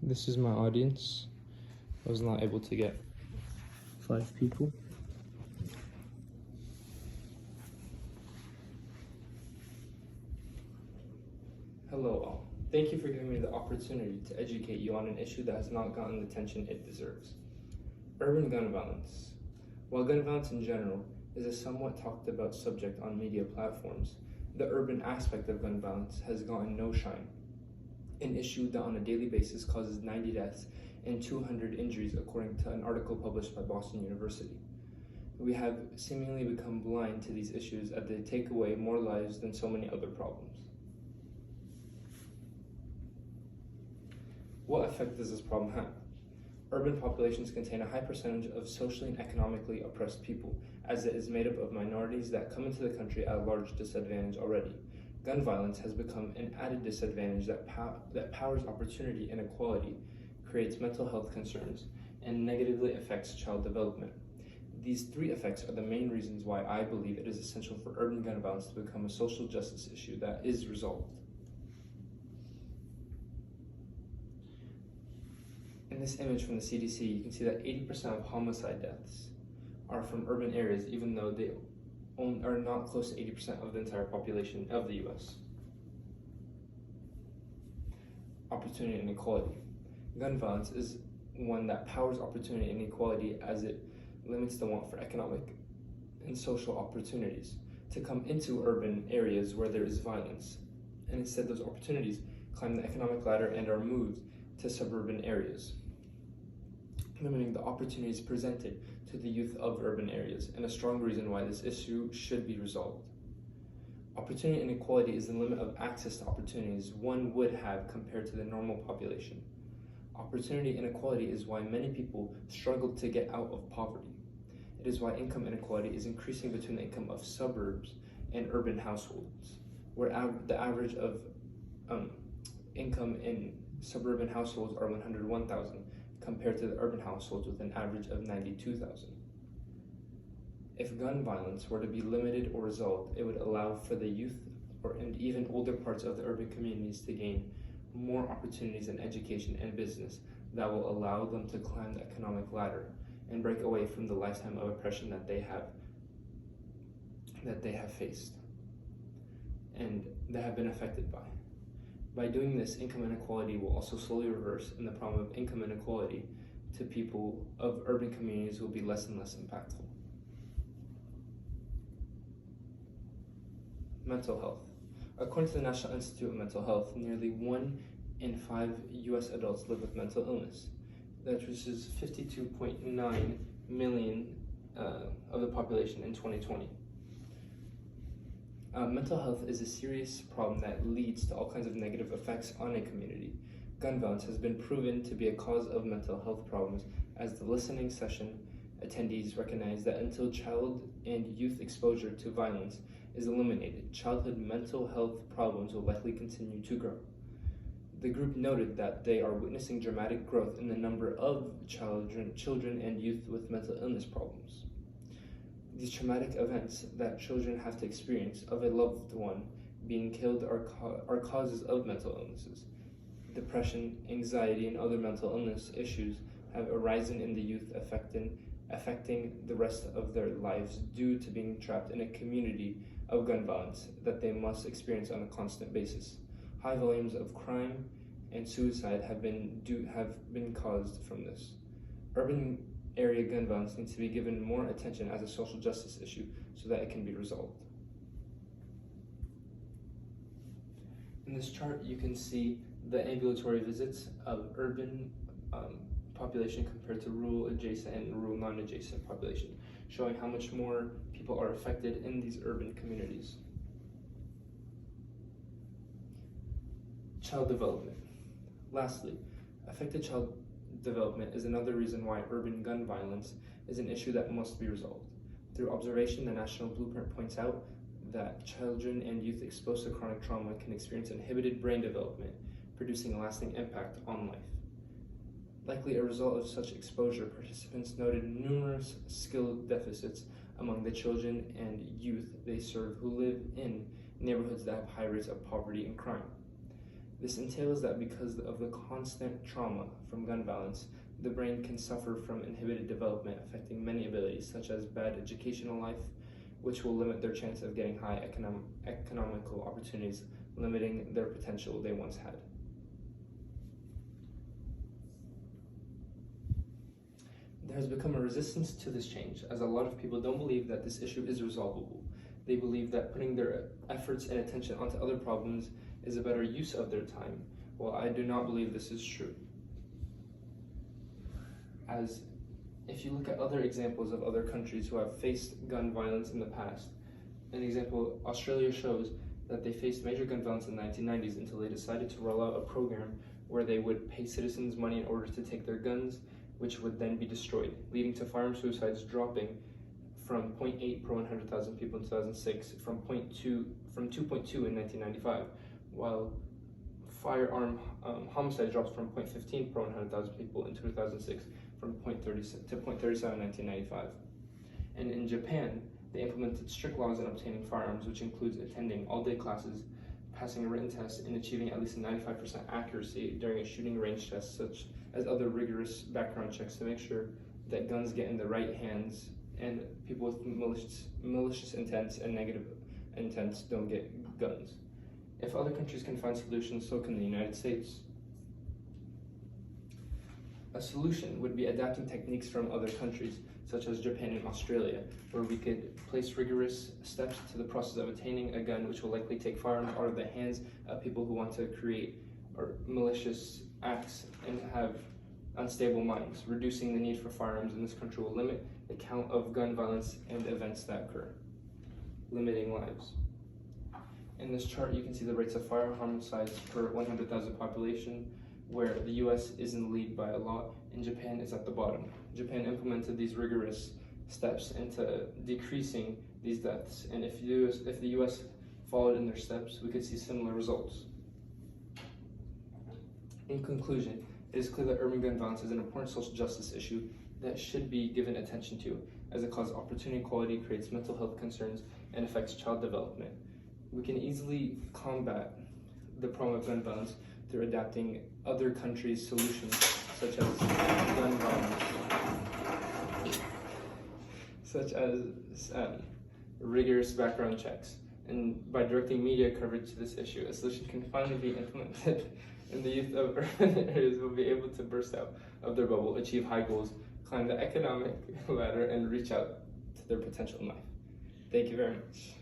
This is my audience. I was not able to get 5 people. Hello all. Thank you for giving me the opportunity to educate you on an issue that has not gotten the attention it deserves. Urban gun violence. While gun violence in general is a somewhat talked about subject on media platforms, the urban aspect of gun violence has gotten no shine. An issue that on a daily basis causes 90 deaths and 200 injuries according to an article published by Boston University. We have seemingly become blind to these issues as they take away more lives than so many other problems. What effect does this problem have? Urban populations contain a high percentage of socially and economically oppressed people, as it is made up of minorities that come into the country at a large disadvantage already. Gun violence has become an added disadvantage that powers opportunity inequality, creates mental health concerns, and negatively affects child development. These 3 effects are the main reasons why I believe it is essential for urban gun violence to become a social justice issue that is resolved. In this image from the CDC, you can see that 80% of homicide deaths are from urban areas, even though they are not close to 80% of the entire population of the US. Opportunity inequality. Gun violence is one that powers opportunity inequality as it limits the want for economic and social opportunities to come into urban areas where there is violence, and instead those opportunities climb the economic ladder and are moved to suburban areas, limiting the opportunities presented to the youth of urban areas, and a strong reason why this issue should be resolved. Opportunity inequality is the limit of access to opportunities one would have compared to the normal population. Opportunity inequality is why many people struggle to get out of poverty. It is why income inequality is increasing between the income of suburbs and urban households, where the average of income in suburban households are $101,000 compared to the urban households with an average of $92,000. If gun violence were to be limited or resolved, it would allow for the youth and even older parts of the urban communities to gain more opportunities in education and business that will allow them to climb the economic ladder and break away from the lifetime of oppression that they have faced and that have been affected by. By doing this, income inequality will also slowly reverse, and the problem of income inequality to people of urban communities will be less and less impactful. Mental health. According to the National Institute of Mental Health, nearly 1 in 5 US adults live with mental illness. That which is 52.9 million of the population in 2020. Mental health is a serious problem that leads to all kinds of negative effects on a community. Gun violence has been proven to be a cause of mental health problems, as the listening session attendees recognize that until child and youth exposure to violence is eliminated, childhood mental health problems will likely continue to grow. The group noted that they are witnessing dramatic growth in the number of children and youth with mental illness problems. These traumatic events that children have to experience of a loved one being killed are causes of mental illnesses. Depression, anxiety, and other mental illness issues have arisen in the youth, affecting the rest of their lives due to being trapped in a community of gun violence that they must experience on a constant basis. High volumes of crime and suicide have been caused from this. Urban area gun violence needs to be given more attention as a social justice issue so that it can be resolved. In this chart, you can see the ambulatory visits of urban population compared to rural adjacent and rural non-adjacent population, showing how much more people are affected in these urban communities. Child development. Lastly, affected child development is another reason why urban gun violence is an issue that must be resolved. Through observation, the National Blueprint points out that children and youth exposed to chronic trauma can experience inhibited brain development, producing a lasting impact on life. Likely a result of such exposure, participants noted numerous skill deficits among the children and youth they serve who live in neighborhoods that have high rates of poverty and crime. This entails that because of the constant trauma from gun violence, the brain can suffer from inhibited development, affecting many abilities, such as bad educational life, which will limit their chance of getting high economical opportunities, limiting their potential they once had. There has become a resistance to this change, as a lot of people don't believe that this issue is resolvable. They believe that putting their efforts and attention onto other problems is a better use of their time, while I do not believe this is true. As if you look at other examples of other countries who have faced gun violence in the past, an example, Australia shows that they faced major gun violence in the 1990s until they decided to roll out a program where they would pay citizens money in order to take their guns, which would then be destroyed, leading to firearm suicides dropping from 0.8 per 100,000 people in 2006 from 2.2 in 1995, while firearm homicide drops from 0.15 per 100,000 people in 2006 from 0.30 to 0.37 in 1995. And in Japan, they implemented strict laws on obtaining firearms, which includes attending all-day classes, passing a written test, and achieving at least a 95% accuracy during a shooting range test, such as other rigorous background checks to make sure that guns get in the right hands and people with malicious intents and negative intents don't get guns. If other countries can find solutions, so can the United States. A solution would be adapting techniques from other countries, such as Japan and Australia, where we could place rigorous steps to the process of attaining a gun, which will likely take firearms out of the hands of people who want to create malicious acts and have unstable minds. Reducing the need for firearms in this country will limit the count of gun violence and events that occur, limiting lives. In this chart, you can see the rates of fire homicides per 100,000 population, where the US is in the lead by a lot and Japan is at the bottom. Japan implemented these rigorous steps into decreasing these deaths, and if the US followed in their steps, we could see similar results. In conclusion, it is clear that urban gun violence is an important social justice issue that should be given attention to, as it causes opportunity inequality, creates mental health concerns, and affects child development. We can easily combat the problem of gun violence through adapting other countries' solutions, such as gun violence, such as rigorous background checks. And by directing media coverage to this issue, a solution can finally be implemented, and the youth of urban areas will be able to burst out of their bubble, achieve high goals, climb the economic ladder, and reach out to their potential in life. Thank you very much.